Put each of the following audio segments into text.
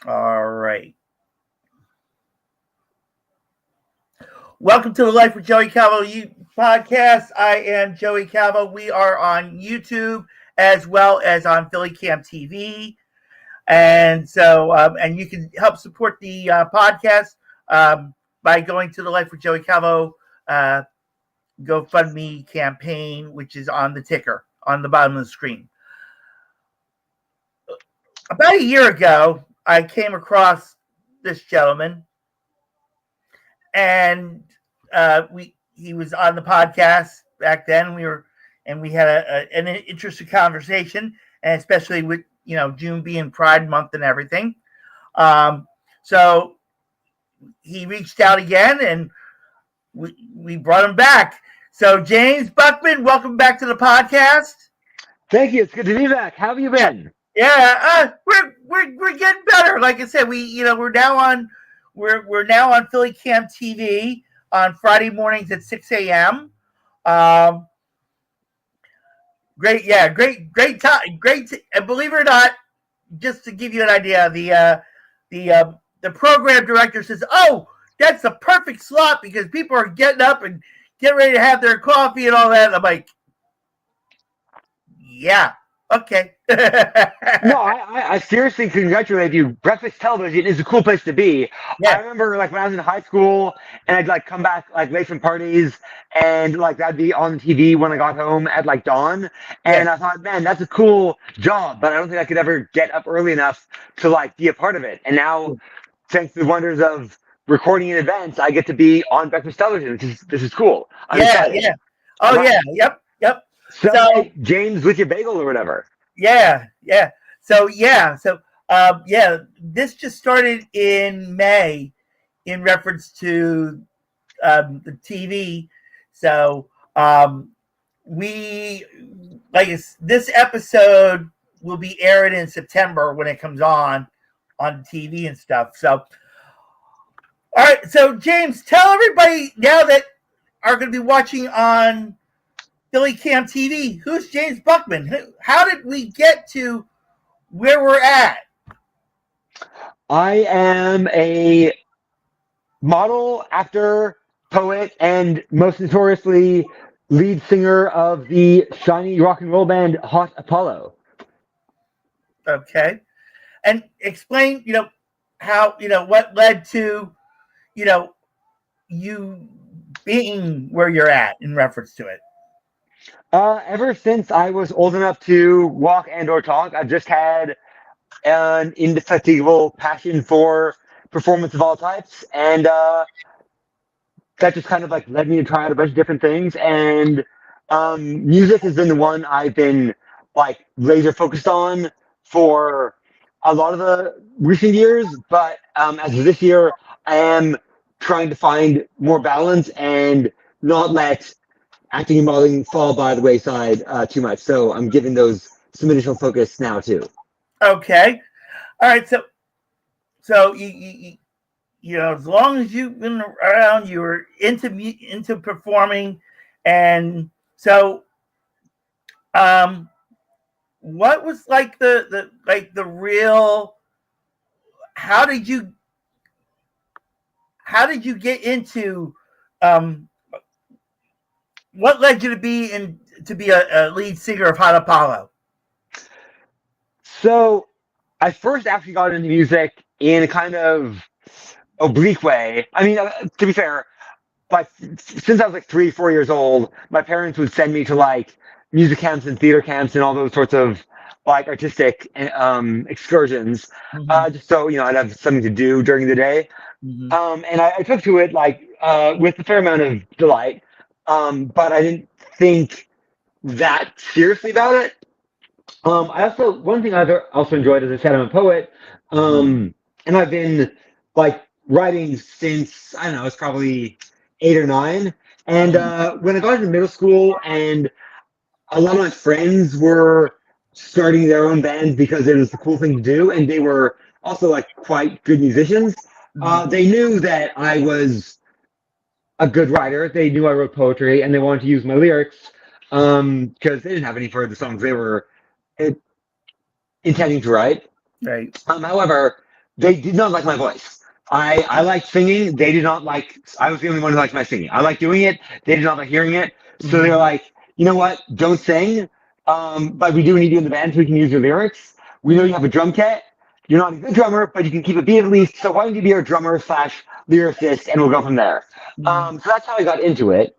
All right. Welcome to the Life with Joey Calvo podcast. I am Joey Calvo. We are on YouTube as well as on PhillyCAM TV. And so, and you can help support the podcast by going to the Life with Joey Calvo GoFundMe campaign, which is on the ticker on the bottom of the screen. About a year ago, I came across this gentleman, and he was on the podcast back then. We had an interesting conversation, and especially with June being Pride Month and everything. So he reached out again, and we brought him back. So Jaymes Buckman, welcome back to the podcast. Thank you. It's good to be back. How have you been? Yeah, we're getting better. Like I said, we're now on PhillyCAM TV on Friday mornings at 6 a.m. Great time. And believe it or not, just to give you an idea, the program director says, "Oh, that's the perfect slot because people are getting up and getting ready to have their coffee and all that." And I'm like, yeah. Okay. No, I seriously congratulate you. Breakfast television is a cool place to be. Yeah. I remember when I was in high school and I'd come back late from parties and that'd be on TV when I got home at dawn. And I thought, man, that's a cool job, but I don't think I could ever get up early enough to be a part of it. And now, thanks to the wonders of recording an event, I get to be on breakfast television, this is cool. I'm excited. Yeah. Oh, yeah. Yep. So Jaymes with your bagel or whatever. Yeah. So this just started in May in reference to the TV. So this episode will be aired in September when it comes on TV and stuff. So, all right. So Jaymes, tell everybody now that are going to be watching on PhillyCAM TV, who's Jaymes Buckman? How did we get to where we're at? I am a model, actor, poet, and most notoriously lead singer of the shiny rock and roll band Hot Apollo. Okay. And explain, how, what led to, you being where you're at in reference to it. Ever since I was old enough to walk and or talk, I've just had an indefatigable passion for performance of all types, and that just kind of led me to try out a bunch of different things. And music has been the one I've been laser focused on for a lot of the recent years. But as of this year, I am trying to find more balance and not let acting and modeling fall by the wayside too much. So I'm giving those some additional focus now too. Okay. All right. So you as long as you've been around, you were into performing. And so what was the real, how did you get into what led you to be a lead singer of Hot Apollo? So I first actually got into music in a kind of oblique way. I mean, to be fair, since I was 3-4 years old, my parents would send me to music camps and theater camps and all those sorts of artistic excursions, just so I'd have something to do during the day. And I took to it with a fair amount of delight. But I didn't think that seriously about it. One thing I've also enjoyed, as I said, I'm a poet, and I've been writing since, I don't know, it's probably 8 or 9. And when I got into middle school, and a lot of my friends were starting their own bands because it was the cool thing to do, and they were also quite good musicians. They knew that I was a good writer. They knew I wrote poetry, and they wanted to use my lyrics because they didn't have any for the songs they were intending to write. Right. However, they did not like my voice. I liked singing. They did not like. I was the only one who liked my singing. I liked doing it. They did not like hearing it. So they were like, you know what? Don't sing. But we do need you in the band so we can use your lyrics. We know you have a drum kit. You're not a good drummer, but you can keep a beat at least. So why don't you be our drummer slash lyricist, and we'll go from there. So that's how I got into it.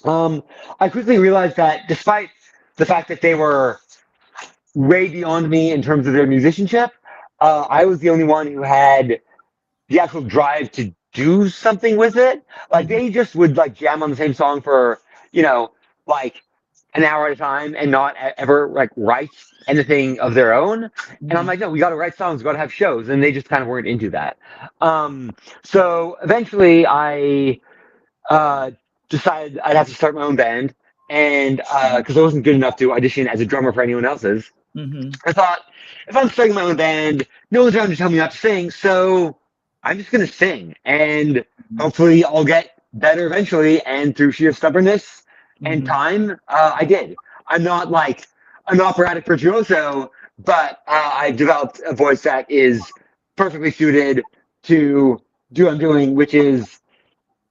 I quickly realized that despite the fact that they were way beyond me in terms of their musicianship, I was the only one who had the actual drive to do something with it. Like they just would like jam on the same song for, like an hour at a time and not ever like write anything of their own. And I'm like, no, we got to write songs, we got to have shows. And they just kind of weren't into that. So eventually I decided I'd have to start my own band. And because I wasn't good enough to audition as a drummer for anyone else's, I thought, if I'm starting my own band, no one's around to tell me not to sing, so I'm just going to sing. And hopefully I'll get better eventually. And through sheer stubbornness and time, I did. I'm not like an operatic virtuoso, but I've developed a voice that is perfectly suited to do what I'm doing, which is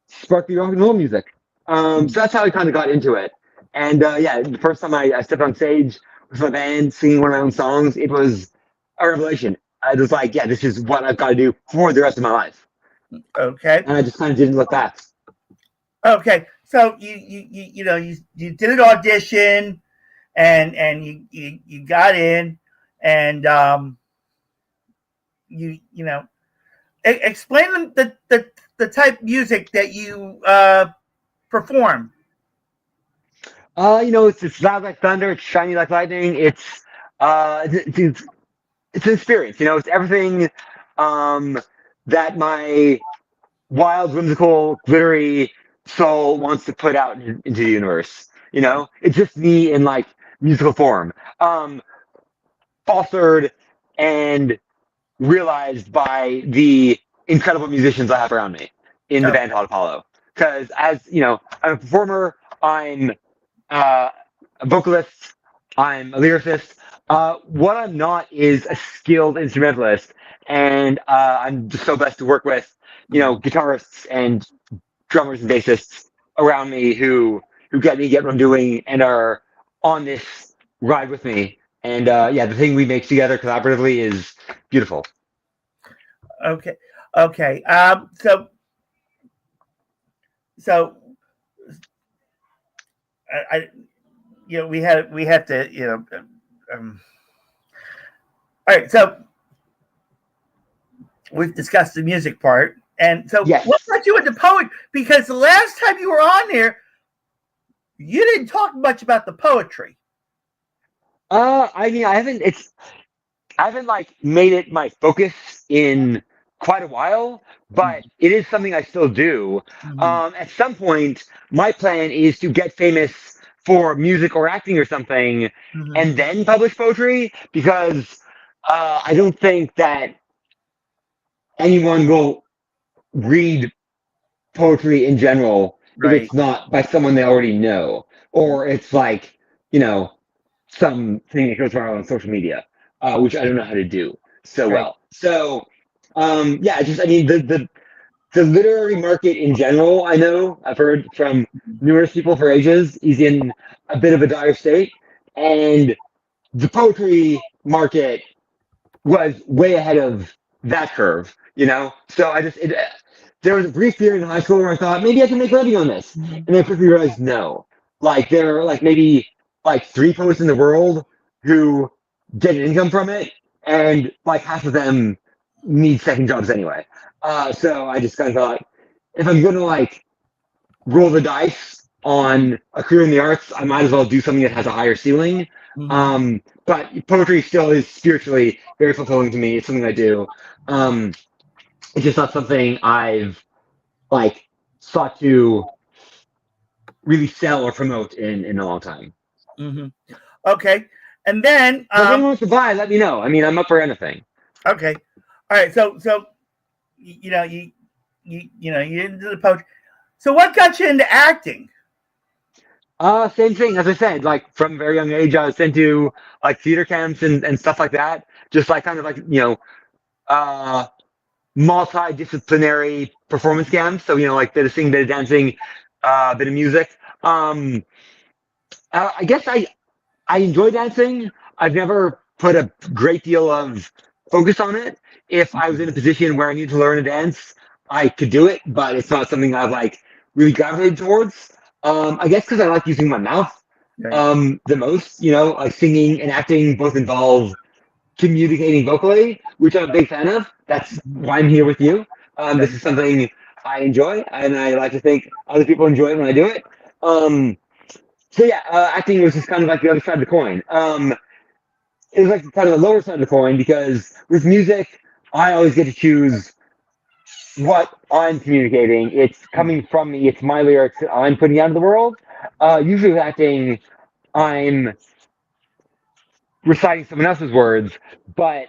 sparkly rock and roll music. So that's how I kind of got into it. And yeah, the first time I stepped on stage with my band singing one of my own songs, it was a revelation. I was like, yeah, this is what I've got to do for the rest of my life. Okay. And I just kind of didn't look back. Okay. So you did an audition, and you got in, and explain the type of music that you perform. It's loud like thunder, it's shiny like lightning, it's an experience, it's everything that my wild, whimsical, glittery soul wants to put out into the universe. It's just me in like musical form, fostered and realized by the incredible musicians I have around me in the band Hot Apollo. Because as I'm a performer, I'm a vocalist, I'm a lyricist. What I'm not is a skilled instrumentalist, and I'm just so blessed to work with, guitarists and drummers and bassists around me who get what I'm doing and are on this ride with me. And yeah, the thing we make together collaboratively is beautiful. Okay. So we have to, all right. So we've discussed the music part, and so yes. What got you into poetry? Because the last time you were on there, you didn't talk much about the poetry. I mean, I haven't like made it my focus in quite a while, but it is something I still do. At some point, my plan is to get famous for music or acting or something, and then publish poetry, because I don't think that anyone will read poetry in general if it's not by someone they already know, or it's like, something that goes viral on social media, which I don't know how to do so well. So, yeah, the literary market in general, I know, I've heard from numerous people for ages, is in a bit of a dire state, and the poetry market was way ahead of that curve, So there was a brief period in high school where I thought maybe I can make a living on this, and then I quickly realized no. Like there are like maybe like 3 poets in the world who get an income from it, and like half of them need second jobs anyway. So I just kind of thought, if I'm gonna like roll the dice on a career in the arts, I might as well do something that has a higher ceiling. But poetry still is spiritually very fulfilling to me. It's something I do. It's just not something I've like sought to really sell or promote in a long time. Okay, and then if anyone wants to buy, let me know. I mean, I'm up for anything. Okay, all right. So you into the poetry. So what got you into acting? Same thing. As I said, like from a very young age, I was sent to like theater camps and stuff like that. Just like kind of like, multidisciplinary performance camps. So, like bit of singing, bit of dancing, bit of music. I guess I enjoy dancing. I've never put a great deal of focus on it. If I was in a position where I needed to learn a dance, I could do it, but it's not something I've like really gravitated towards. I guess because I like using my mouth Right. the most. Like singing and acting both involve communicating vocally, which I'm a big fan of. That's why I'm here with you. This is something I enjoy, and I like to think other people enjoy it when I do it. So yeah, acting was just kind of like the other side of the coin. It was like kind of the lower side of the coin because with music, I always get to choose what I'm communicating. It's coming from me. It's my lyrics that I'm putting out into the world. Usually with acting, I'm reciting someone else's words, but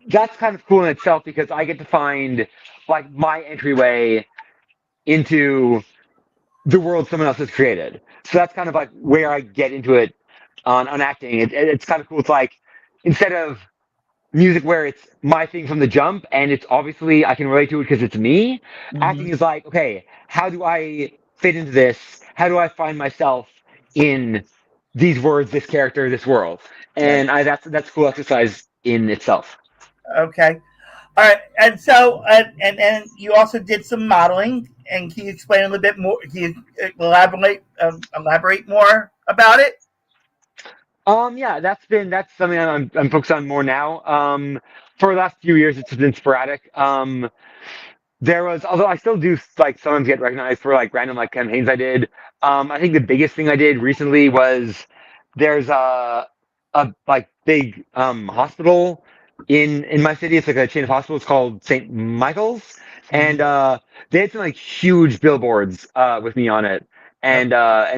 that's kind of cool in itself because I get to find like my entryway into the world someone else has created. So that's kind of like where I get into it on acting. It's kind of cool. It's like instead of music where it's my thing from the jump and it's obviously I can relate to it because it's me, acting is like, okay, how do I fit into this? How do I find myself in these words, this character, this world? And that's a cool exercise in itself. Okay. All right. And so, and you also did some modeling. And can you explain a little bit more? Can you elaborate more about it? Yeah, that's something I'm focused on more now. For the last few years, it's been sporadic. There was, although I still do like sometimes get recognized for like random like campaigns I did. I think the biggest thing I did recently was there's a like big hospital in my city. It's like a chain of hospitals called St. Michael's, and they had some like huge billboards with me on it, and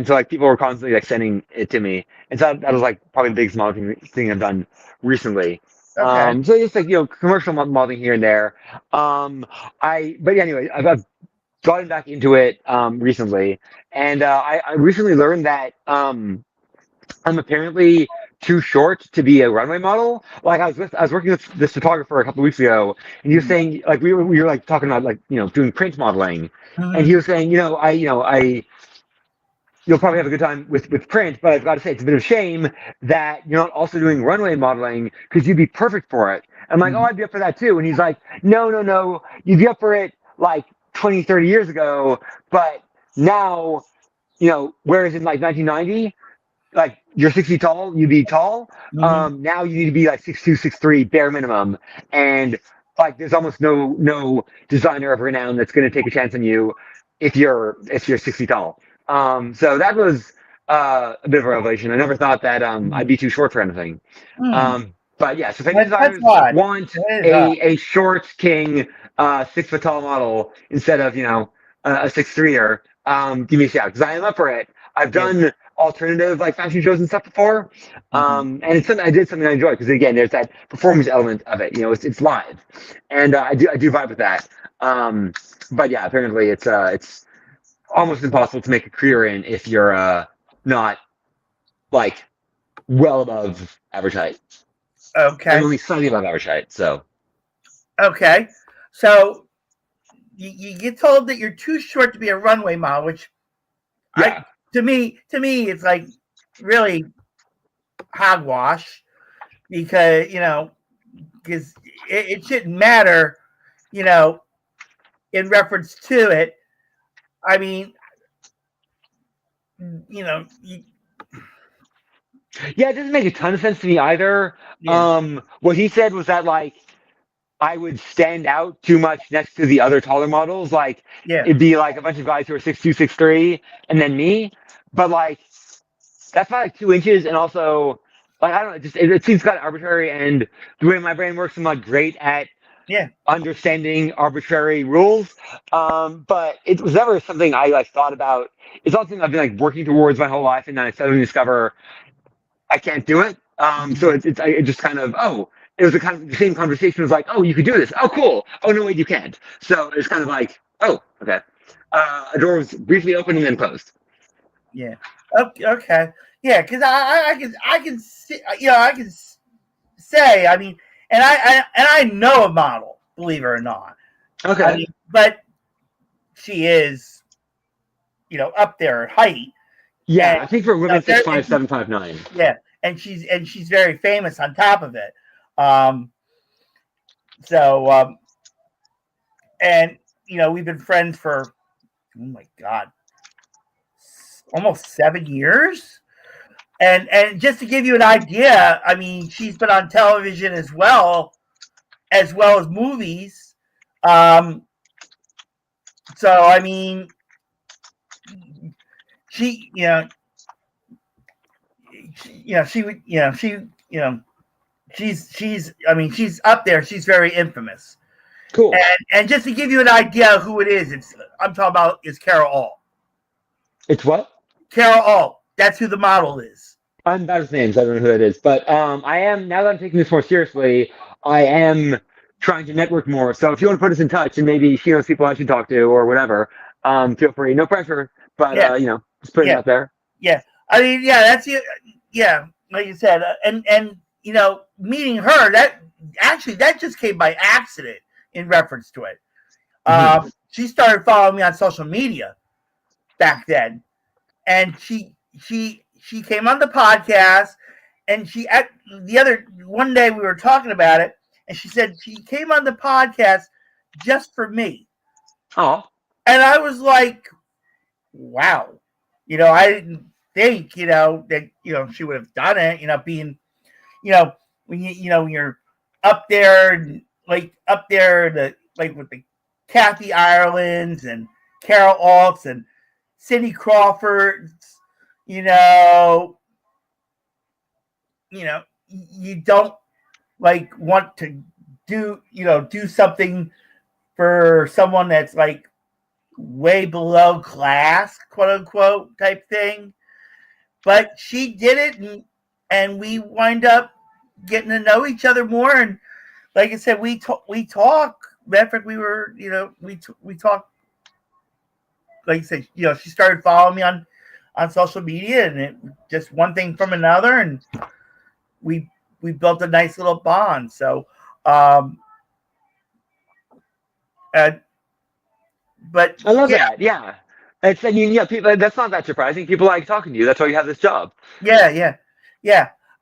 so like people were constantly like sending it to me, and so that was like probably the biggest modeling thing I've done recently. Okay. So just like commercial modeling here and there. But anyway, I've gotten back into it recently, and I recently learned that I'm apparently too short to be a runway model. Like I was working with this photographer a couple of weeks ago, and he was saying like we were like talking about like doing print modeling, and he was saying I you'll probably have a good time with print, but I've got to say it's a bit of a shame that you're not also doing runway modeling because you'd be perfect for it. I'm like, oh, I'd be up for that too. And he's like, no, you'd be up for it like 20, 30 years ago, but now, whereas in like 1990, like you're 6 feet tall, you'd be tall. Now you need to be like 6'2", 6'3", bare minimum, and like there's almost no designer of renown that's going to take a chance on you if you're 6 feet tall. So that was a bit of a revelation. I never thought that I'd be too short for anything. But yeah, so if any That's designers odd. want That is odd. a short king 6 foot tall model instead of a 6'3"er, give me a shout because I am up for it. I've done alternative like fashion shows and stuff before, and it's something I did something I enjoy because again, there's that performance element of it. It's live, and I do vibe with that. But yeah, apparently it's almost impossible to make a career in if you're not like well above average height. Okay. I'm only slightly above average height, so. Okay. So you get told that you're too short to be a runway model, which Yeah. to me it's like really hogwash because because it shouldn't matter, in reference to it. I mean, Yeah, it doesn't make a ton of sense to me either. What he said was that like I would stand out too much next to the other taller models. Like it'd be like a bunch of guys who are 6'2", 6'3", and then me. But like that's not like 2 inches, and also like I don't know, it seems kind of arbitrary. And the way my brain works, I'm not great at understanding arbitrary rules. But it was never something I like thought about. It's not something I've been like working towards my whole life, and then I suddenly discover I can't do it. So it just kind of it was the same conversation. It was like, oh, you could do this. Oh, cool. Oh no, wait, you can't. So it's kind of like, oh, okay. A door was briefly open and then closed. Yeah. Okay. Yeah, because I can see, I can say. I mean, and I know a model, believe it or not. Okay. I mean, but she is, up there at height. Yeah, And, I think for women, 6'5", 7'5", 9". Yeah, and she's very famous on top of it. And we've been friends for, oh my God, almost 7 years. And just to give you an idea, I mean, she's been on television as well as movies. So I mean, she, she would, she's, I mean, she's up there. She's very infamous. Cool. And just to give you an idea of who it is, I'm talking about is Carol Alt. It's what? Carol Alt. That's who the model is. I'm bad with names. I don't know who it is, but I am, now that I'm taking this more seriously, I am trying to network more. So if you want to put us in touch and maybe she knows people I should talk to or whatever, feel free. No pressure, but just put it out there. Yeah, I mean, that's it. Yeah, like you said, and meeting her, that just came by accident in reference to it. She started following me on social media back then, and she came on the podcast, and one day we were talking about it, and she said she came on the podcast just for me. Oh, and I was like, wow, I didn't think that she would have done it. Being when you're up there and like with the Kathy Irelands and Carol Alts and Cindy Crawfords, you don't like want to do something for someone that's like way below class, quote unquote, type thing. But she did it, and we wind up getting to know each other more. And like I said, we talk. Matter of fact, we were, we talk. Like I said, she started following me on social media, and it just one thing from another, and we built a nice little bond. So, but I love that. Yeah, people. That's not that surprising. People like talking to you. That's why you have this job. Yeah.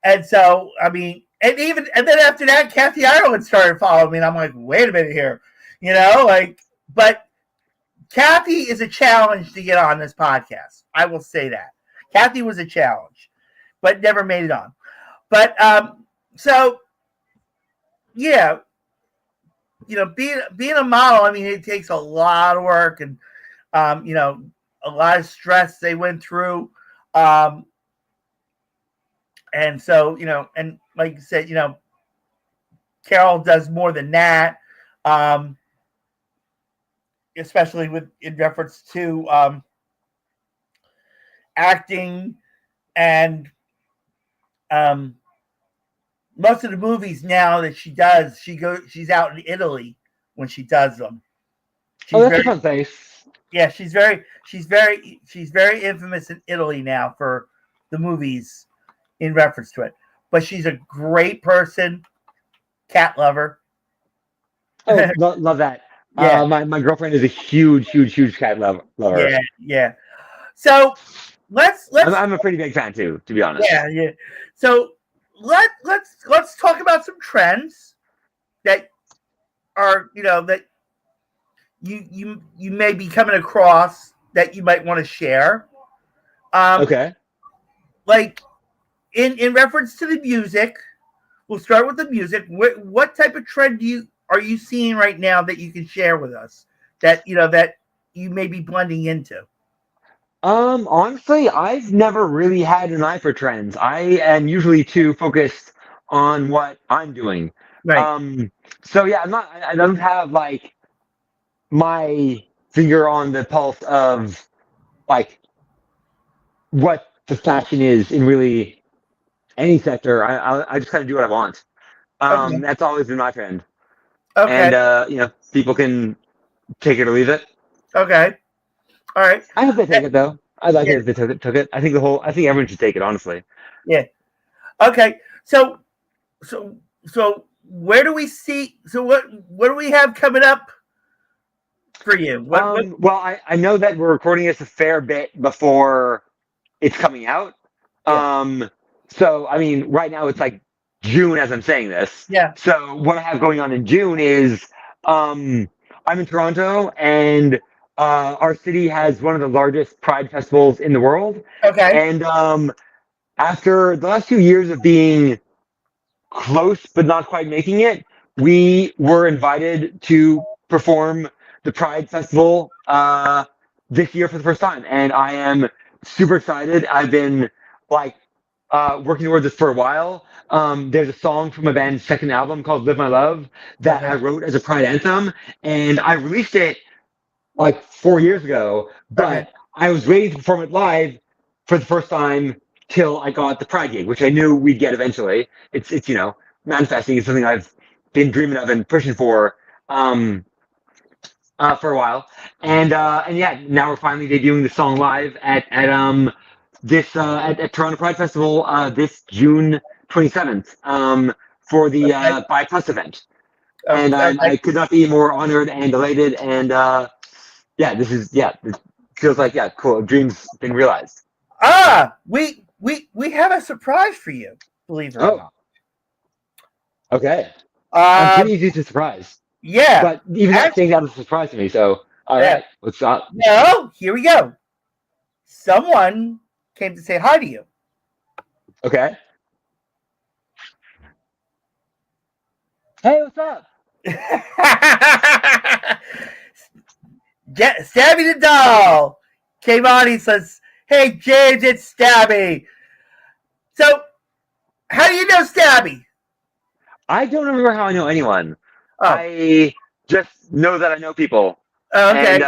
And so, I mean, and then after that, Kathy Ireland started following me, and I'm like, wait a minute here, but Kathy is a challenge to get on this podcast. I will say that. Kathy was a challenge, but never made it on. But so yeah, being a model, I mean, it takes a lot of work and a lot of stress they went through. And so, and like you said, Carol does more than that. Especially in reference to acting and most of the movies now that she does, she's out in Italy when she does them. That's a fun place. Yeah, she's very infamous in Italy now for the movies in reference to it. But she's a great person, cat lover. Oh, love that. Yeah. My girlfriend is a huge cat lover. Yeah. So let's. I'm a pretty big fan too, to be honest. Yeah. So let's talk about some trends that are that you may be coming across that you might want to share. Okay. Like in reference to the music, we'll start with the music. What type of trend are you seeing right now that you can share with us that you may be blending into? Honestly, I've never really had an eye for trends. I am usually too focused on what I'm doing. Right. So yeah, I don't have like my finger on the pulse of like what the fashion is in really any sector. I just kind of do what I want. Okay. That's always been my trend. Okay. And people can take it or leave it. Okay. All right. I hope they take it though. I'd like it if they took it. I think everyone should take it, honestly. Yeah. Okay. So where do we see? So what do we have coming up for you? What? Well, I know that we're recording this a fair bit before it's coming out. Yeah. So I mean, right now it's like June as I'm saying this. Yeah. So what I have going on in June is I'm in Toronto, and our city has one of the largest Pride festivals in the world. Okay. And after the last few years of being close but not quite making it, we were invited to perform the Pride Festival this year for the first time, and I am super excited. I've been like working towards this for a while. There's a song from my band's second album called "Live My Love" that I Okay. wrote as a Pride anthem, and I released it like 4 years ago, Okay. but I was waiting to perform it live for the first time till I got the Pride gig, which I knew we'd get eventually. It's manifesting is something I've been dreaming of and pushing for a while, and yeah, now we're finally debuting the song live at Toronto Pride Festival this June 27th for the Okay. Bi Plus event, and Okay. I could not be more honored and elated, and yeah, it feels like cool, dreams been realized. We have a surprise for you. Believe it or Oh, not. okay. I'm Um. pretty easy to surprise, Yeah. but even that Actually, thing that was a surprise to me. So, all yeah. right, what's up? No. Here we go. Someone came to say hi to you. Okay. Hey, what's up? Stabby the doll came on. He says, "Hey James, it's Stabby." So, how do you know Stabby? I don't remember how I know anyone. Oh, I just know that I know people, okay,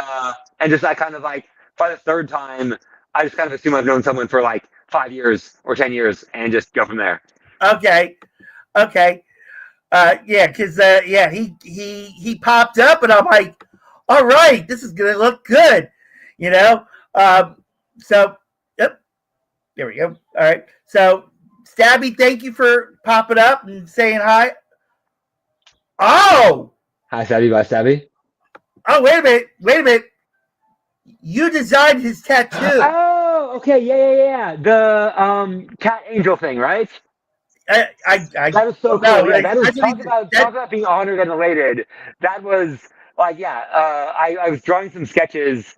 and just I kind of like by the third time, I just kind of assume I've known someone for like 5 years or 10 years, and just go from there. okay, okay. Yeah, because yeah, he popped up, and I'm like, all right, this is gonna look good, you know. So, yep, there we go. All right, so Stabby, thank you for popping up and saying hi. Oh, Hi, Savvy by Savvy. oh, wait a minute. You designed his tattoo. Oh, okay, yeah. The cat angel thing, right? I That was so don't know. cool. Yeah, that was That's what he did. talk about being honored and elated. That was like, yeah. I was drawing some sketches,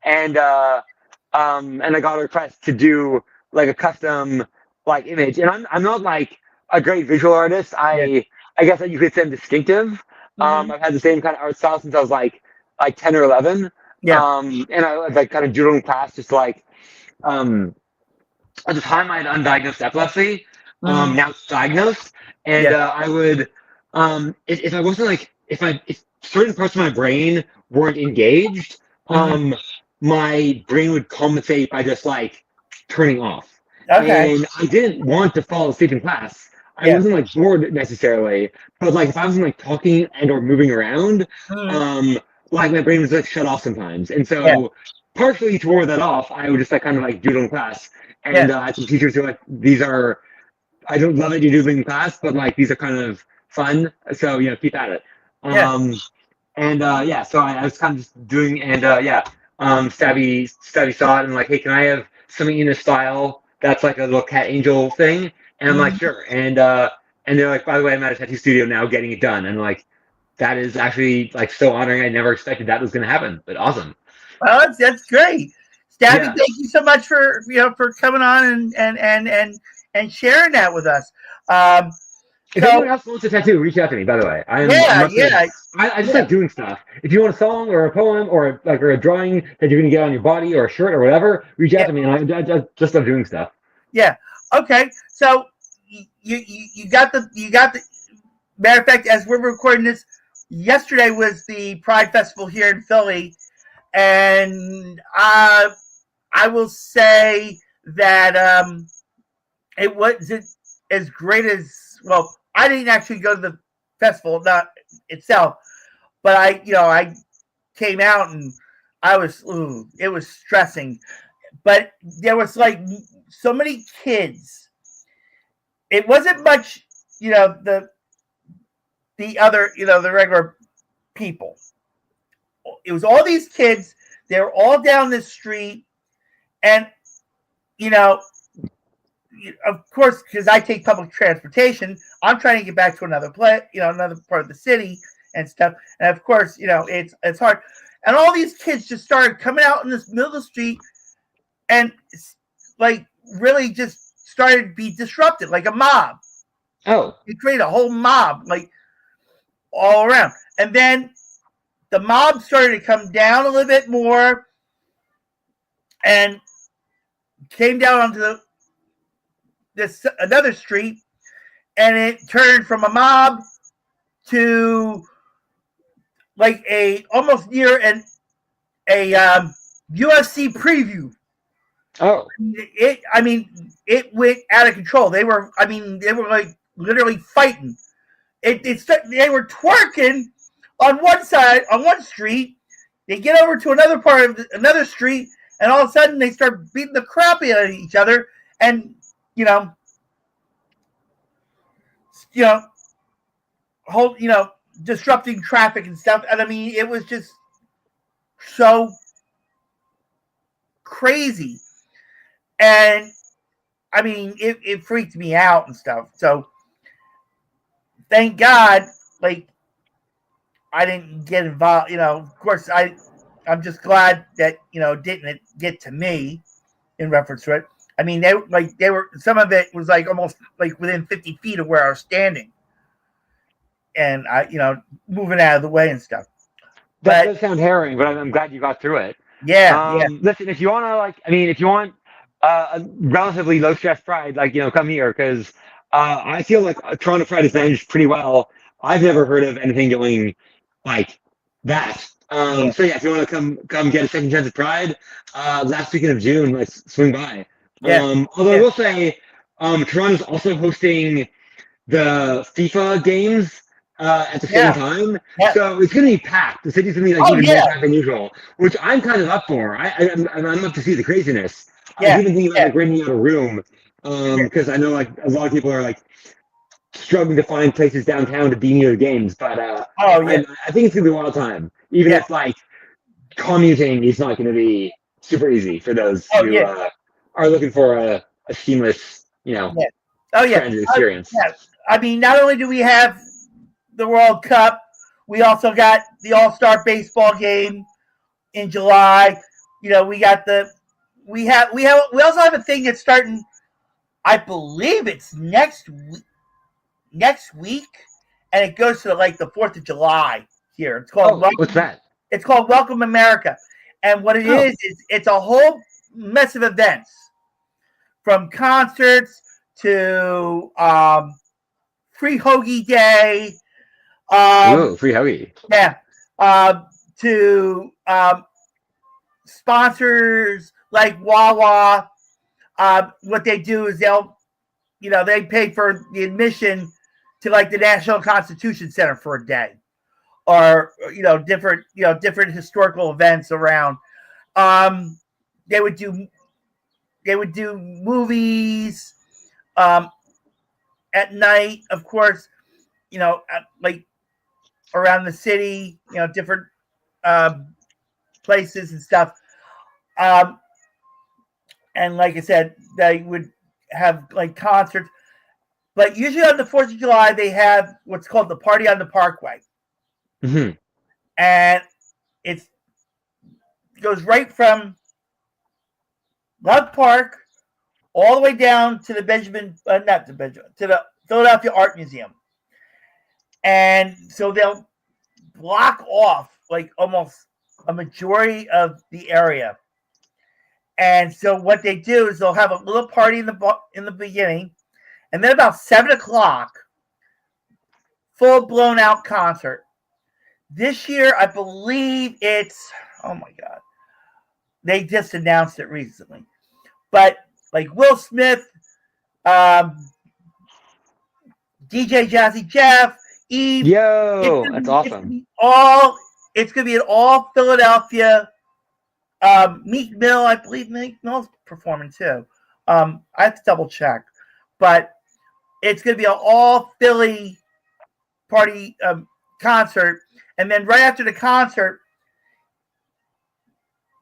and and I got a request to do like a custom like image. And I'm not like a great visual artist. Yeah. I guess that you could say I'm distinctive. Mm-hmm. I've had the same kind of art style since I was like 10 or 11. Yeah. And I was like kind of doodling class, just like um at the time I had undiagnosed epilepsy. Mm-hmm. Now it's diagnosed, and Yeah. I would, if I wasn't like, if certain parts of my brain weren't engaged, Mm-hmm. my brain would compensate by just like turning off. Okay. And I didn't want to fall asleep in class. I Yeah. wasn't like bored necessarily, but like if I wasn't like talking and or moving around, Mm-hmm. um, like my brain was like shut off sometimes. And Yeah. so partially to ward that off, I would just like kind of like doodle in class. Yeah. And I had some teachers who are like, these are, I don't love that you do them in class, but like these are kind of fun. So, keep at it. Yeah. Yeah, so I was kind of just doing, and yeah, Stabby saw it and like, hey, can I have something in this style that's like a little cat angel thing? And I'm like, Mm-hmm. sure. And they're like, by the way, I'm at a tattoo studio now getting it done. And like, that is actually like so honoring. I never expected that was going to happen, but awesome. Well, that's great. Stabby, Yeah. thank you so much for for coming on and sharing that with us. If anyone else wants a tattoo, reach out to me. By the way, I'm Yeah, not gonna, yeah, I just yeah, like doing stuff. If you want a song or a poem or like or a drawing that you're gonna get on your body or a shirt or whatever, reach out yeah, to me. And I just love doing stuff. yeah. Okay, so you got the matter of fact, as we're recording this, yesterday was the Pride Festival here in Philly, and I will say that it wasn't as great as well. I didn't actually go to the festival, not itself, but I came out and it was stressing. But there was like so many kids. It wasn't much, the the other, the regular people. It was all these kids. They were all down this street, and of course, because I take public transportation, I'm trying to get back to another another part of the city and stuff. And of course, it's hard. And all these kids just started coming out in this middle of the street and like really just started to be disrupted, like a mob. Oh. It created a whole mob, like all around. And then the mob started to come down a little bit more and came down onto another street, and it turned from a mob to like almost near a UFC preview. Oh. It went out of control. They were like literally fighting. They were twerking on one side, on one street. They get over to another part of another street, and all of a sudden they start beating the crap out of each other, and disrupting traffic and stuff. And it was just so crazy. And it freaked me out and stuff. So thank God, like, I didn't get involved. Of course, I'm just glad that, it didn't get to me in reference to it. They were, some of it was like almost like within 50 feet of where I was standing, and moving out of the way and stuff. That does sound harrowing, but I'm glad you got through it. Yeah. Listen, if you want to, if you want a relatively low stress Pride, come here, because I feel like Toronto Pride is managed pretty well. I've never heard of anything going like that. So yeah, if you want to come get a second chance at Pride, last weekend of June, let's swing by. Yeah. Although I will say, Toronto's also hosting the FIFA games at the same time, so it's going to be packed. The city's going to be even more packed than usual, which I'm kind of up for. I'm up to see the craziness. I was even thinking about renting out a room, because I know a lot of people are struggling to find places downtown to be near the games. But I think it's going to be a wild time, even if commuting is not going to be super easy for those who are looking for a seamless, transit experience. Not only do we have the World Cup, we also got the All-Star baseball game in July. We got we also have a thing that's starting, I believe it's next week, and it goes to the 4th of July here. It's called what's that? It's called Welcome America. And what it is it's a whole mess of events, from concerts to Free Hoagie Day. Free hoagie. Yeah. To sponsors like Wawa. What they do is they pay for the admission to the National Constitution Center for a day, or different historical events around. They would do movies at night, of course, around the city, different places and stuff. And like I said, they would have concerts. But usually on the 4th of July, they have what's called the Party on the Parkway. Mm-hmm. And it goes right from Love Park all the way down to the to the Philadelphia Art Museum. And so they'll block off almost a majority of the area. And so what they do is they'll have a little party in the beginning, and then about 7:00, full blown out concert. This year, I believe it's, oh my God, they just announced it recently. But Will Smith, DJ Jazzy Jeff, Eve. Yo, that's awesome. It's going to be an all Philadelphia. Meek Mill, I believe Meek Mill's performing too. I have to double check. But it's going to be an all Philly party concert, and then right after the concert,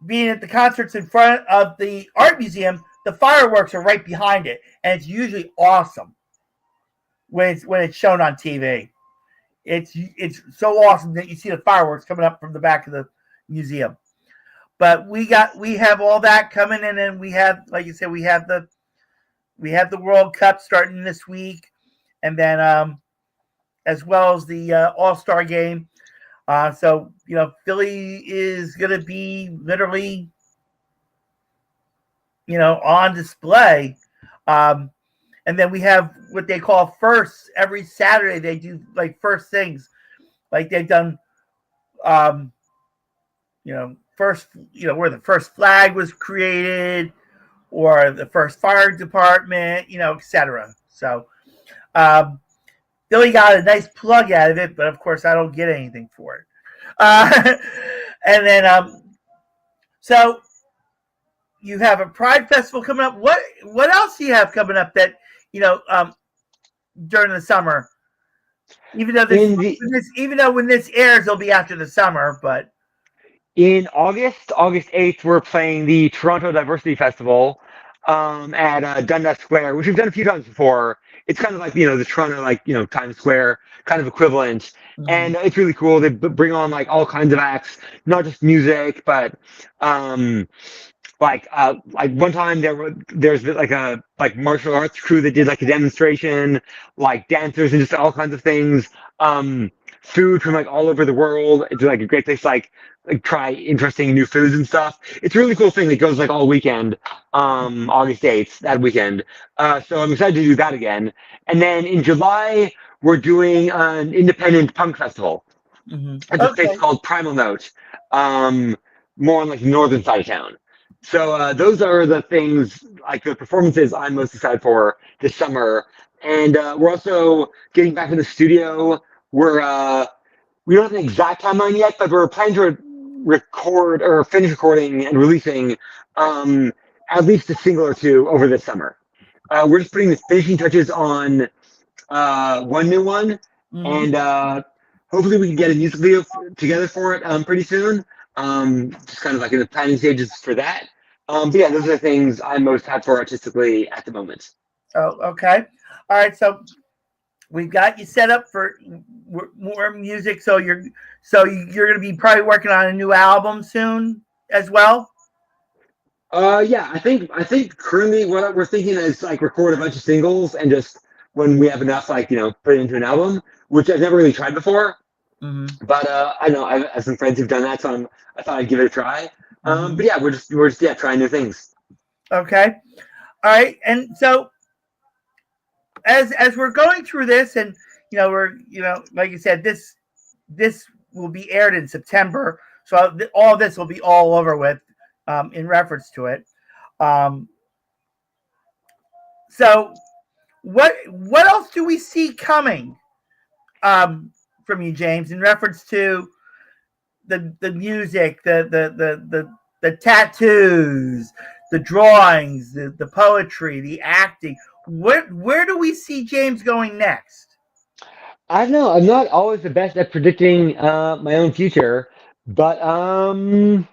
being at the concerts in front of the art museum, the fireworks are right behind it, and it's usually awesome when it's shown on TV. It's so awesome that you see the fireworks coming up from the back of the museum. But we have all that coming, and then we have, like you said, we have the World Cup starting this week, and then as well as the All-Star game. So, Philly is going to be literally, on display. And then we have what they call firsts. Every Saturday they do like first things. Like they've done, first, where the first flag was created or the first fire department, etc. So, Billy got a nice plug out of it, but of course I don't get anything for it. And then, so you have a Pride Festival coming up. What else do you have coming up that during the summer? Even though when this airs, it'll be after the summer, but in August 8th, we're playing the Toronto Diversity Festival at Dundas Square, which we've done a few times before. It's kind of like, the Toronto, Times Square kind of equivalent. Mm-hmm. And it's really cool. They bring on like all kinds of acts, not just music, but like one time there's like a martial arts crew that did like a demonstration, like dancers and just all kinds of things. Food from like all over the world. It's like a great place to like try interesting new foods and stuff. It's a really cool thing that goes like all weekend, August 8th, that weekend. So I'm excited to do that again. And then in July, we're doing an independent punk festival. Mm-hmm. It's a place called Primal Note, more on like the northern side of town. So those are the things, like the performances I'm most excited for this summer. And we're also getting back in the studio. We don't have an exact timeline yet, but we're planning to record or finish recording and releasing at least a single or two over this summer. We're just putting the finishing touches on one new one, and hopefully we can get a music video together for it pretty soon. Just kind of like in the planning stages for that. But yeah, those are the things I'm most hyped for artistically at the moment. Oh, okay. All right, so we've got you set up for more music. So you're going to be probably working on a new album soon as well. Yeah, I think currently what we're thinking is like record a bunch of singles and just when we have enough, like, put it into an album, which I've never really tried before. Mm-hmm. But I know I have some friends who've done that, so I thought I'd give it a try. Mm-hmm. But yeah, we're just trying new things. Okay, all right, and so as we're going through this, and we're like you said, this will be aired in September, so all this will be all over with in reference to it. So what else do we see coming from you, Jaymes, in reference to the music, the tattoos, the drawings, the poetry, the acting? Where do we see Jaymes going next? I don't know. I'm not always the best at predicting my own future, but I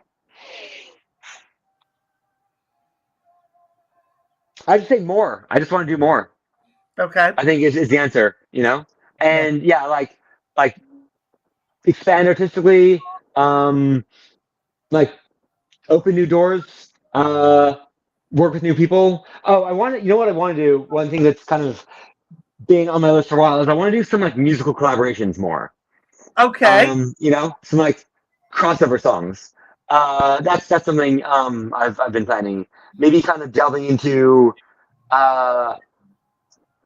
just say more. I just want to do more. Okay. I think is the answer, And yeah, like expand artistically, like open new doors, work with new people. Oh, you know what I want to do? One thing that's kind of been on my list for a while is I want to do some like musical collaborations more. Okay. Some like crossover songs. That's something I've been planning. Maybe kind of delving into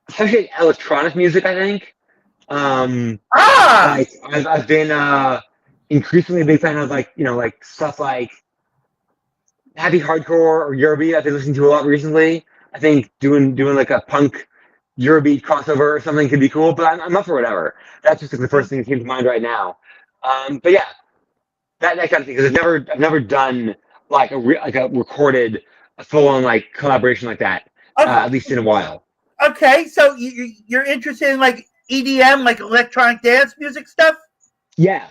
especially electronic music, I think. Like I've been increasingly a big fan of like stuff like heavy hardcore or Eurobeat. I've been listening to a lot recently. I think doing like a punk Eurobeat crossover or something could be cool, but I'm up for whatever. That's just like the first thing that came to mind right now. But yeah, that kind of thing, because I've never done like a recorded full on like collaboration like that, at least in a while. Okay, so you're interested in like EDM, like electronic dance music stuff? Yeah.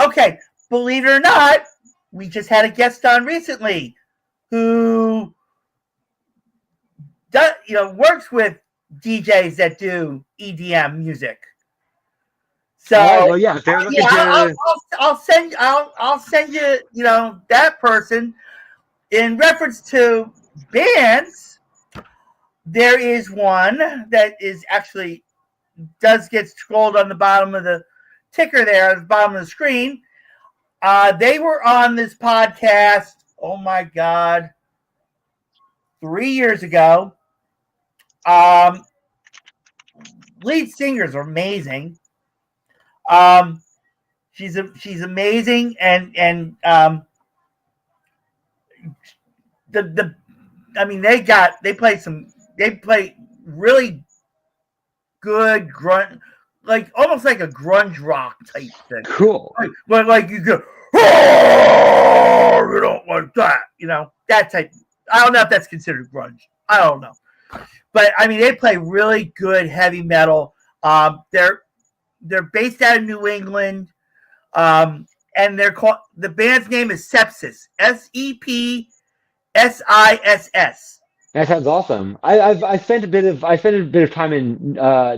Okay, believe it or not, we just had a guest on recently who does, works with DJs that do EDM music. So, all right, well, yeah, if they're looking to, I'll send you, that person. In reference to bands, there is one that is actually does get scrolled on the bottom of the ticker there, at the bottom of the screen. They were on this podcast, oh my God, 3 years ago. Lead singers are amazing. She's amazing, and they play really good grunt, like almost like a grunge rock type thing. cool. Like you go, oh, you don't like that, that type. I don't know if that's considered grunge. I don't know, but they play really good heavy metal. They're based out of New England, and they're called, the band's name is Sepsis, SEPSISS. That sounds awesome. I spent a bit of time in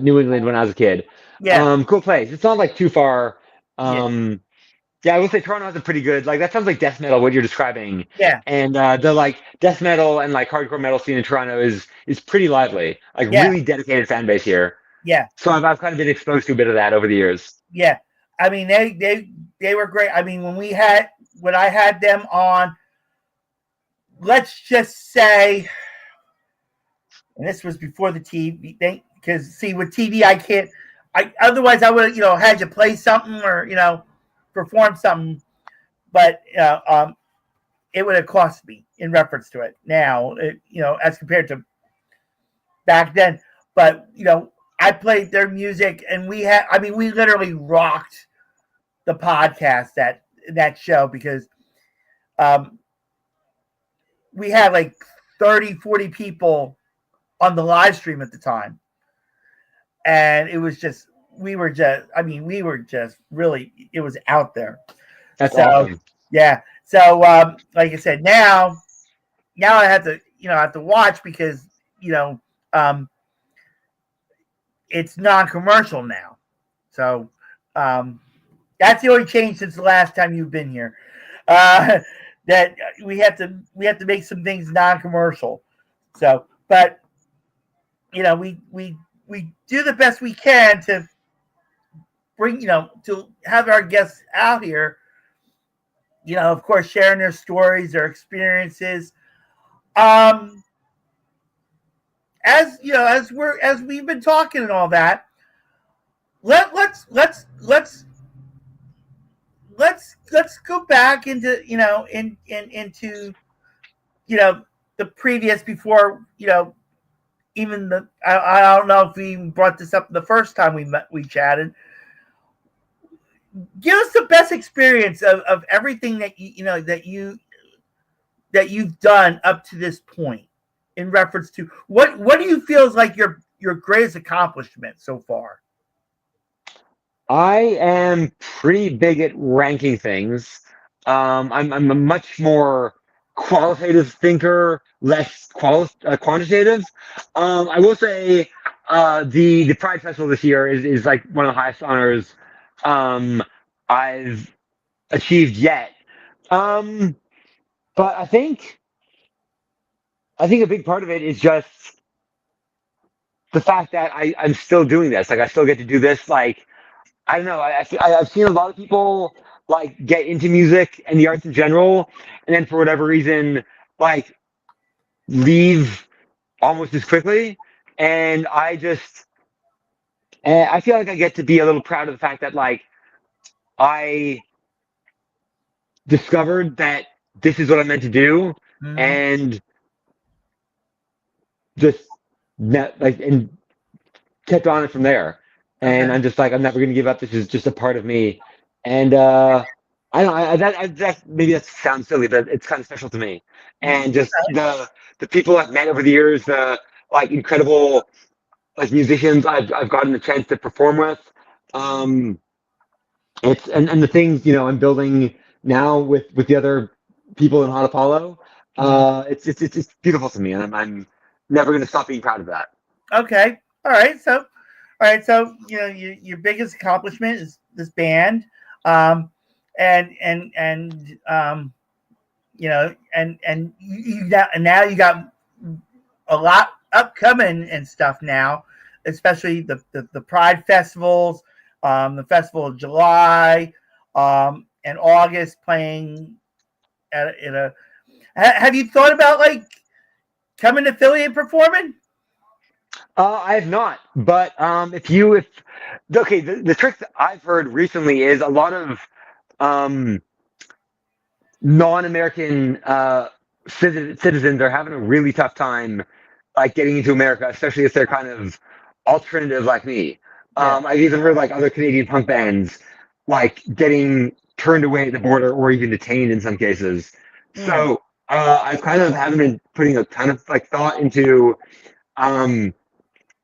New England when I was a kid. Yeah. Cool place. It's not like too far. Yeah. Yeah, I will say Toronto has a pretty good, like, that sounds like death metal, what you're describing. Yeah. And the like death metal and like hardcore metal scene in Toronto is pretty lively. Like, Yeah. really dedicated fan base here. Yeah. So I've kind of been exposed to a bit of that over the years. Yeah. They were great. When I had them on, let's just say, and this was before the TV thing, because see, with TV otherwise I would had you play something or perform something, but it would have cost me in reference to it now, as compared to back then. But I played their music, and we literally rocked the podcast, that show, because we had like 30, 40 people on the live stream at the time. And it was just, we were just really, it was out there. That's awesome. Yeah. So, like I said, now I have to, watch, because, it's non-commercial now. So, that's the only change since the last time you've been here. That we have to make some things non-commercial. So, but we do the best we can to bring, to have our guests out here, of course, sharing their stories, their experiences. As we've been talking and all that, let's go back into into the previous, before even the, I don't know if we even brought this up the first time we chatted. Give us the best experience of everything that that you've done up to this point, in reference to what do you feel is like your greatest accomplishment so far? I am pretty big at ranking things. I'm a much more qualitative thinker, less quantitative. I will say the Pride Festival this year is like one of the highest honors I've achieved yet. But I think a big part of it is just the fact that I'm still doing this. Like, I still get to do this. Like, I don't know. I've seen a lot of people like get into music and the arts in general, and then for whatever reason, like, leave almost as quickly. And I feel like I get to be a little proud of the fact that, like, I discovered that this is what I'm meant to do, Mm-hmm. and just and kept on it from there. And Okay. I'm just like, I'm never going to give up. This is just a part of me. And I don't know, that maybe that sounds silly, but it's kind of special to me. And just the people I've met over the years, the like incredible like musicians I've gotten the chance to perform with. It's and the things I'm building now with the other people in Hot Apollo. It's beautiful to me, and I'm never going to stop being proud of that. Okay. All right. So your biggest accomplishment is this band, and now you got a lot upcoming and stuff now, especially the Pride festivals, the Festival of July, and August playing in a. Have you thought about like coming to Philly and performing? I have not, but okay, the trick that I've heard recently is a lot of non-American citizens are having a really tough time like getting into America, especially if they're kind of alternative like me. I've even heard like other Canadian punk bands like getting turned away at the border or even detained in some cases. So I kind of haven't been putting a ton of like thought into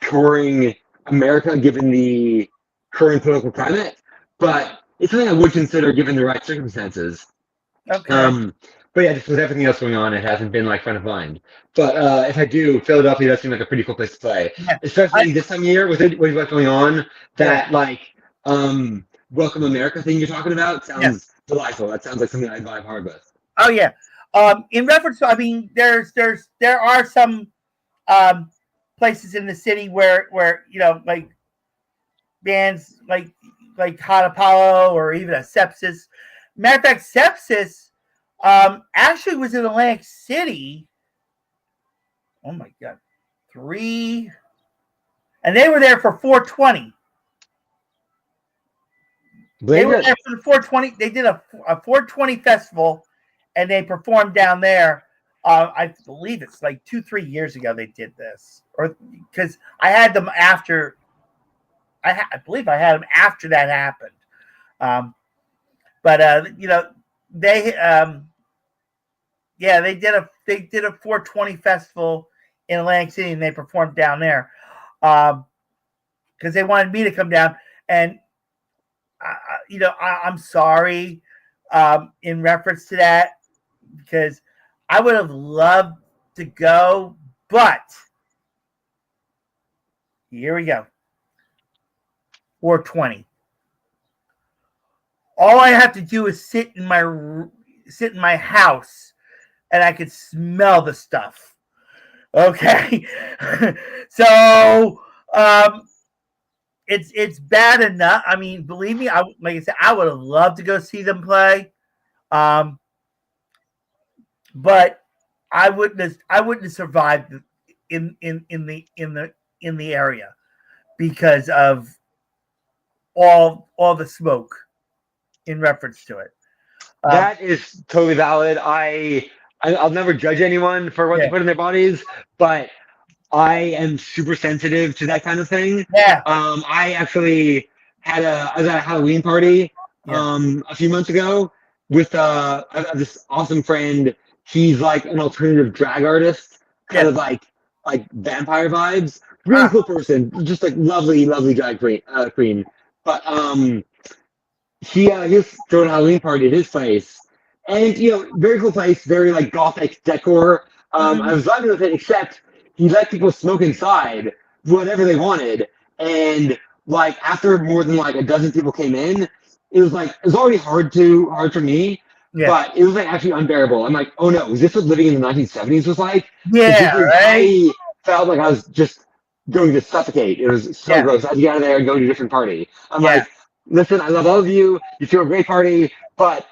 touring America given the current political climate, but it's something I would consider given the right circumstances. Okay. But yeah, just with everything else going on, it hasn't been like front of mind. But if I do, Philadelphia does seem like a pretty cool place to play, especially this time of year with what you've got going on. That like Welcome America thing you're talking about sounds delightful. That sounds like something I'd vibe hard with. Oh yeah. In reference to, I mean, there are some places in the city where like bands like Hot Apollo or even a Sepsis. Matter of fact, Sepsis actually was in Atlantic City. Oh my God, and they were there for 420. They were there for the 420. They did a 420 festival, and they performed down there. I believe it's like 2-3 years ago they did this, or because I had them after. I believe I had them after that happened. But they they did a 420 festival in Atlantic City, and they performed down there because they wanted me to come down. And I'm sorry in reference to that, because I would have loved to go, but here we go. 420. All I have to do is sit in my house, and I could smell the stuff. Okay, so it's bad enough. I mean, believe me, like I said, I would have loved to go see them play, but I wouldn't have survived in the area because of all the smoke in reference to it. That is totally valid. I'll never judge anyone for what they put in their bodies, but I am super sensitive to that kind of thing. Yeah. I actually I was at a Halloween party a few months ago with this awesome friend. He's like an alternative drag artist, kind of like vampire vibes. Really cool person, just like lovely drag queen. But he was throwing a Halloween party at his place, and very cool place, very like gothic decor. I was vibing with it, except he let people smoke inside whatever they wanted, and like after more than like a dozen people came in, it was already hard for me, but it was like actually unbearable. I'm like, oh no, is this what living in the 1970s was like? Yeah, right. I felt like I was just going to suffocate. It was so gross. I had to get out of there and go to a different party. I'm like, listen, I love all of you. You threw a great party, but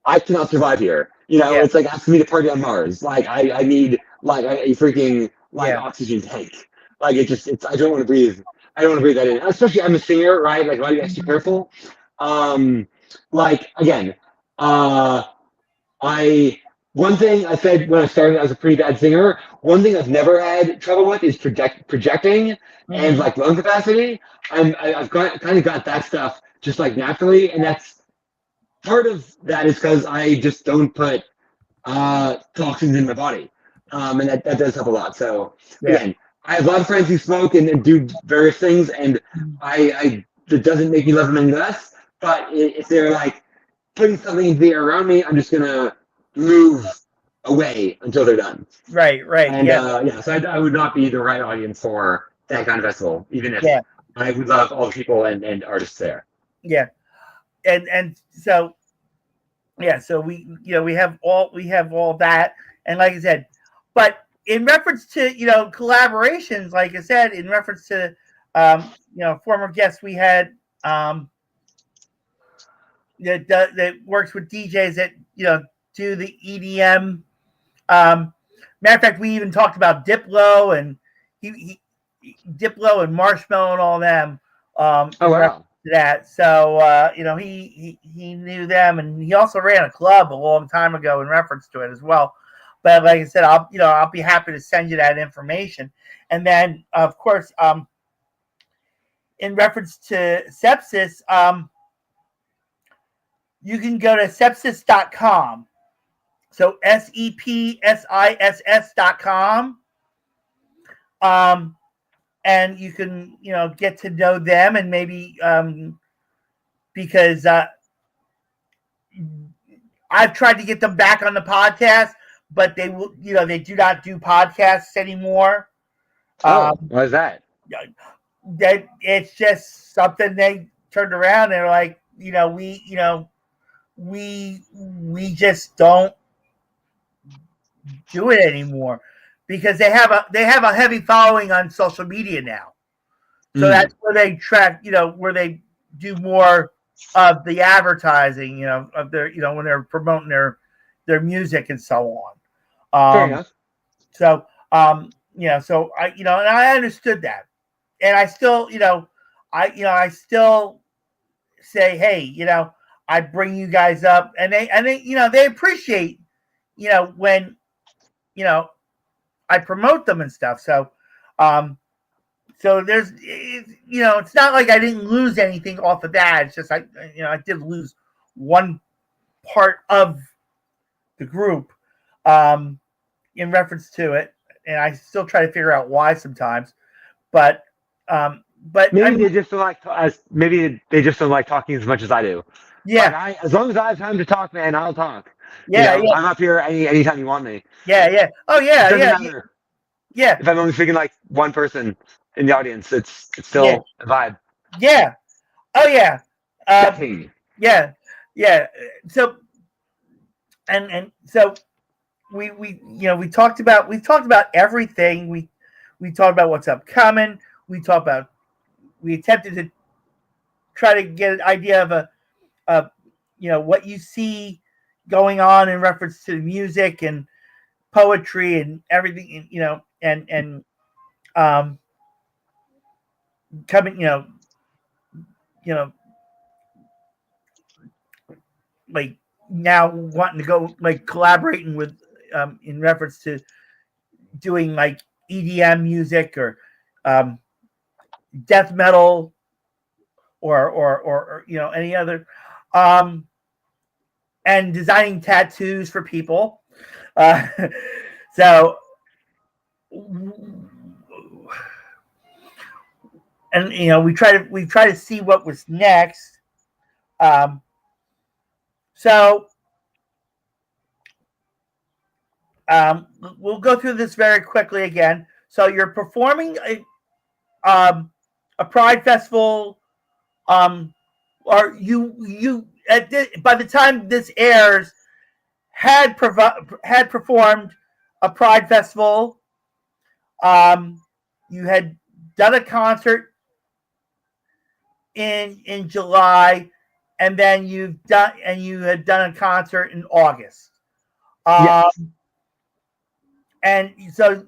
I cannot survive here. It's like asking me to party on Mars. Like I need like a freaking oxygen tank. Like I don't want to breathe. I don't want to breathe that in. Especially I'm a singer, right? Like I gotta be extra careful. Like again, one thing I said when I started, I was a pretty bad singer. One thing I've never had trouble with is projecting and like lung capacity. I've kind of got that stuff just like naturally, and that's part of that is because I just don't put toxins in my body, and that does help a lot. So again, I have a lot of friends who smoke and do various things, and it doesn't make me love them any less. But if they're like putting something into the air around me, I'm just gonna move away until they're done. Right. And Yeah. so I would not be the right audience for that kind of festival, even if Yeah. I would love all the people and artists there. Yeah. And so yeah, so we have all that, and like I said, but in reference to collaborations, like I said, in reference to former guests we had that works with DJs that do the EDM. Matter of fact, we even talked about Diplo and Diplo and Marshmello and all them. Oh wow! To that, so he knew them, and he also ran a club a long time ago in reference to it as well. But like I said, I'll be happy to send you that information. And then of course, in reference to sepsis, you can go to sepsis.com. So sepsiss.com. And you can, get to know them, and maybe because I've tried to get them back on the podcast, but they will, they do not do podcasts anymore. Why is that? That it's just something they turned around and they're like, we just don't do it anymore because they have a heavy following on social media now. So that's where they track, where they do more of the advertising, of their, when they're promoting their music and so on. Fair enough. So, so and I understood that, and I still, I still say, hey, I bring you guys up, and they, they appreciate, when, I promote them and stuff. So, so there's, it's not like I didn't lose anything off of that. It's just I did lose one part of the group in reference to it, and I still try to figure out why sometimes. But maybe they just don't like maybe they just don't like talking as much as I do. Yeah. But as long as I have time to talk, man, I'll talk. Yeah, yeah. I'm up here anytime you want me. Yeah, yeah. Oh, yeah, it doesn't yeah. matter. Yeah. If I'm only speaking like one person in the audience, it's still a vibe. Yeah. Oh, yeah. Yeah. Yeah. So, and so we talked about everything. We talked about what's upcoming. We attempted to try to get an idea of what you see going on in reference to music and poetry and everything, and coming, like now wanting to go like collaborating with in reference to doing like EDM music or death metal or any other and designing tattoos for people. So and we try to see what was next. So we'll go through this very quickly again. So you're performing a Pride Festival, or you by the time this airs had performed a Pride Festival. You had done a concert in July, and then you had done a concert in August. Yes. And so,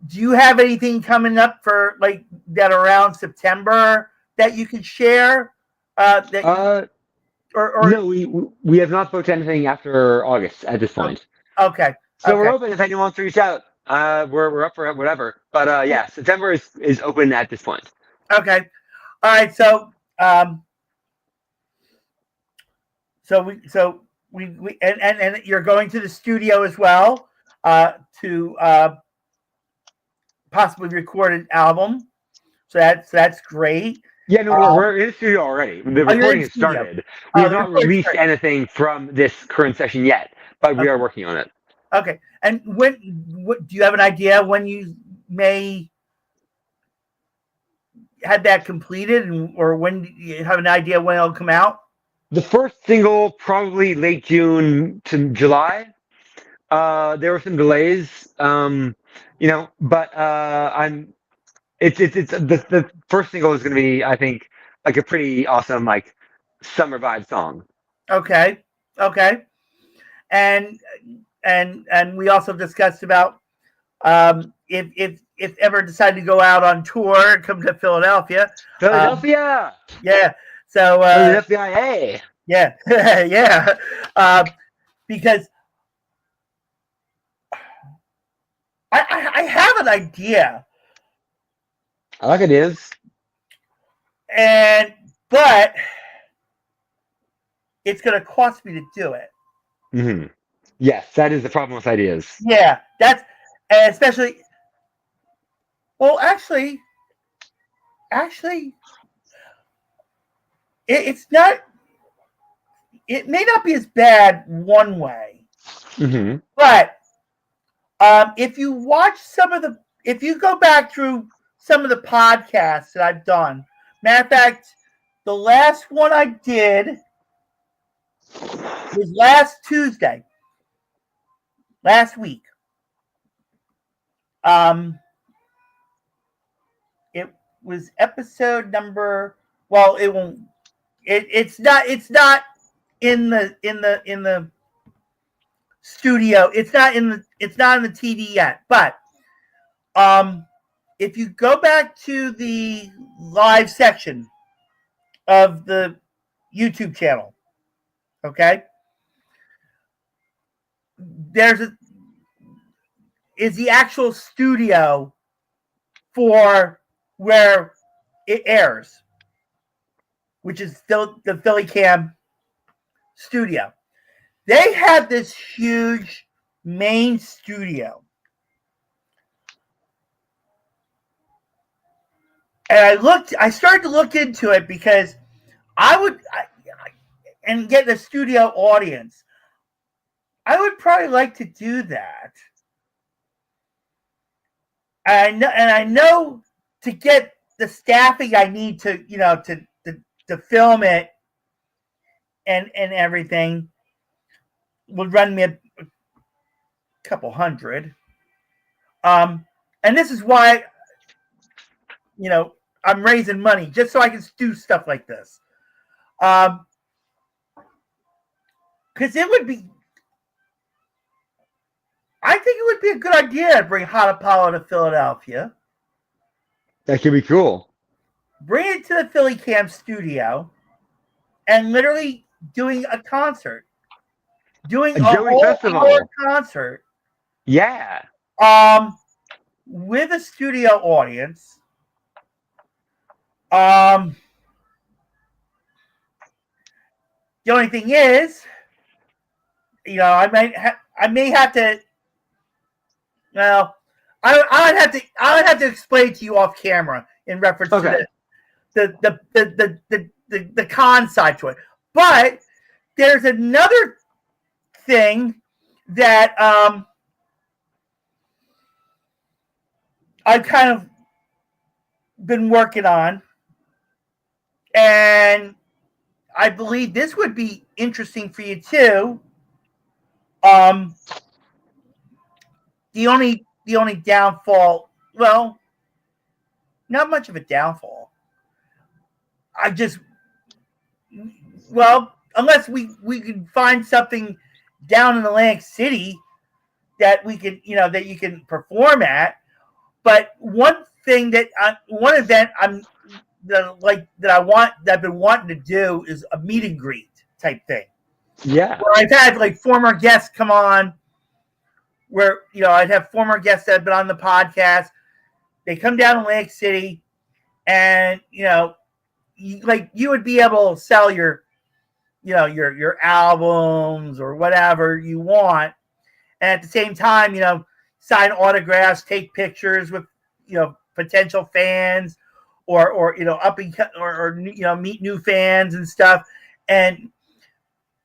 do you have anything coming up for like that around September that you could share? No, we have not booked anything after August at this point. Okay. So we're open if anyone wants to reach out. We're up for whatever. But yeah, September is open at this point. Okay. All right. So we and you're going to the studio as well to possibly record an album. So that's great. Yeah, no, we're in the studio already. The Oh, you're in recording the has studio. started. We have The not recording released started. anything from this current session yet, but we are working on it. Okay. And what do you have an idea when you may have that completed, or when you have an idea when it'll come out? The first single, probably late June to July. There were some delays, but it's the first single is going to be, I think, like a pretty awesome like summer vibe song. Okay. And we also discussed about if ever decide to go out on tour, come to Philadelphia. Philadelphia. Yeah. So Philadelphia. yeah, yeah. Because I have an idea, I like ideas. but it's going to cost me to do it. Mm-hmm. Yes, that is the problem with ideas. Yeah, that's especially. Well, actually, it's not. It may not be as bad one way, Mm-hmm. but if you watch if you go back through some of the podcasts that I've done, matter of fact, the last one I did was last Tuesday, last week. It was episode number. Well, it won't. It's not in the studio. It's not in the TD yet. But if you go back to the live section of the YouTube channel, okay, is the actual studio for where it airs, which is still the PhillyCAM studio. They have this huge main studio. And I started to look into it because and get a studio audience. I would probably like to do that. And I know to get the staffing I need to, to film it and everything would run me a couple hundred. And this is why, I'm raising money just so I can do stuff like this. Because I think it would be a good idea to bring Hot Apollo to Philadelphia. That could be cool. Bring it to the PhillyCAM studio and literally doing a concert. Doing a Joey whole Festival hour concert. Yeah. With a studio audience. The only thing is, I may have to. Well, I would have to explain to you off camera in reference to the con side to it. But there's another thing that I've kind of been working on, and I believe this would be interesting for you too. The only downfall, well, not much of a downfall. Unless we could find something down in Atlantic City that we could, that you can perform at. But one event that I've been wanting to do is a meet and greet type thing. Yeah. Where I've had like former guests come on, where I'd have former guests that have been on the podcast. They come down to Atlantic City, and you would be able to sell your albums or whatever you want, and at the same time, sign autographs, take pictures with potential fans or up and or meet new fans and stuff.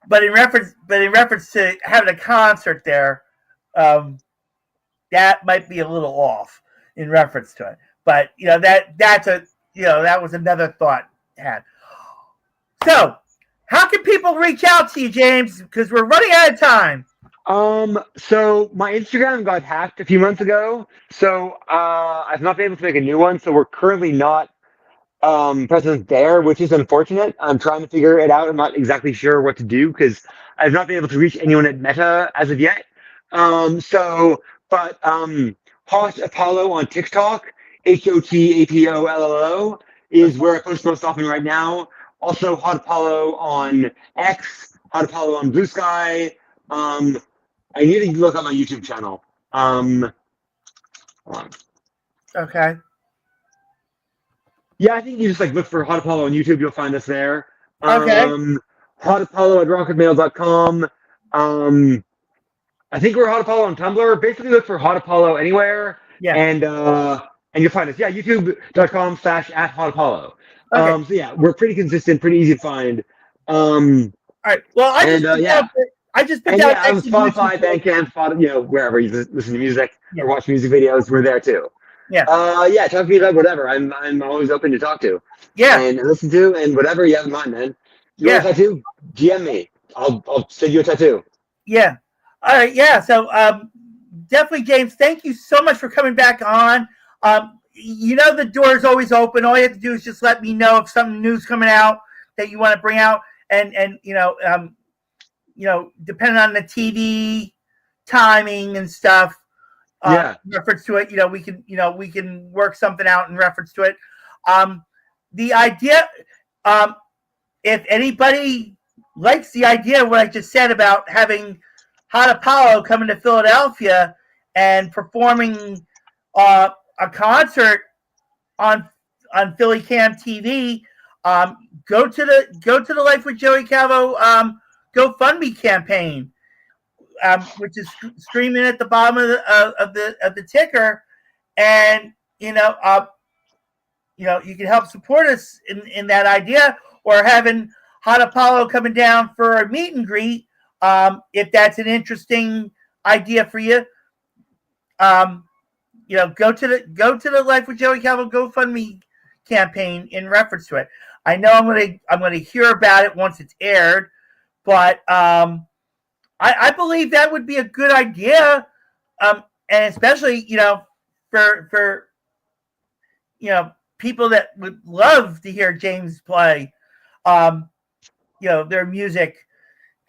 But in reference to having a concert there, that might be a little off in reference to it. But that was another thought I had. So, how can people reach out to you, Jaymes? Because we're running out of time. So my Instagram got hacked a few months ago, so I've not been able to make a new one. So we're currently not present there, which is unfortunate. I'm trying to figure it out. I'm not exactly sure what to do because I've not been able to reach anyone at Meta as of yet. But Hot Apollo on TikTok, HOTAPOLLO, is where I post most often right now. Also, Hot Apollo on X, Hot Apollo on Blue Sky. I need to look up my YouTube channel. Hold on. Okay. Yeah, I think you just look for Hot Apollo on YouTube. You'll find us there. Okay. Hot Apollo at rocketmail.com. I think we're Hot Apollo on Tumblr. Basically, look for Hot Apollo anywhere. Yeah. And you'll find us. Yeah, youtube.com/@HotApollo. Okay. So yeah, we're pretty consistent, pretty easy to find. All right. Well, I just picked out on Spotify, Bandcamp, wherever you listen to music or watch music videos, we're there too. Yeah. Talk to me about whatever. I'm always open to talk to. Yeah. And listen to and whatever you have in mind, man. You want a tattoo? DM me. I'll send you a tattoo. Yeah. All right. Yeah. So definitely, Jaymes, thank you so much for coming back on. The door is always open. All you have to do is just let me know if something new's coming out that you want to bring out, and depending on the TV timing and stuff. In reference to it, we can work something out in reference to it. The idea, if anybody likes the idea of what I just said about having Hot Apollo coming to Philadelphia and performing a concert on PhillyCAM TV, go to the Life with Joey Calvo GoFundMe campaign. Which is streaming at the bottom of the ticker, and you can help support us in that idea, or having Hot Apollo coming down for a meet and greet, if that's an interesting idea for you. Go to the Life with Joey Calvo GoFundMe campaign in reference to it. I know I'm gonna hear about it once it's aired, but I believe that would be a good idea, and especially for people that would love to hear Jaymes play, their music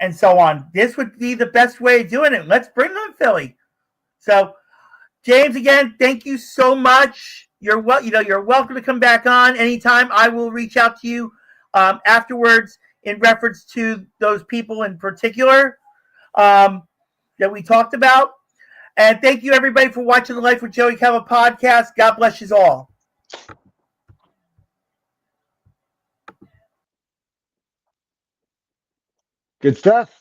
and so on. This would be the best way of doing it. Let's bring on Philly. So, Jaymes, again, thank you so much. You're welcome to come back on anytime. I will reach out to you afterwards in reference to those people in particular that we talked about. And thank you, everybody, for watching the Life with Joey Calvo podcast. God bless you all. Good stuff.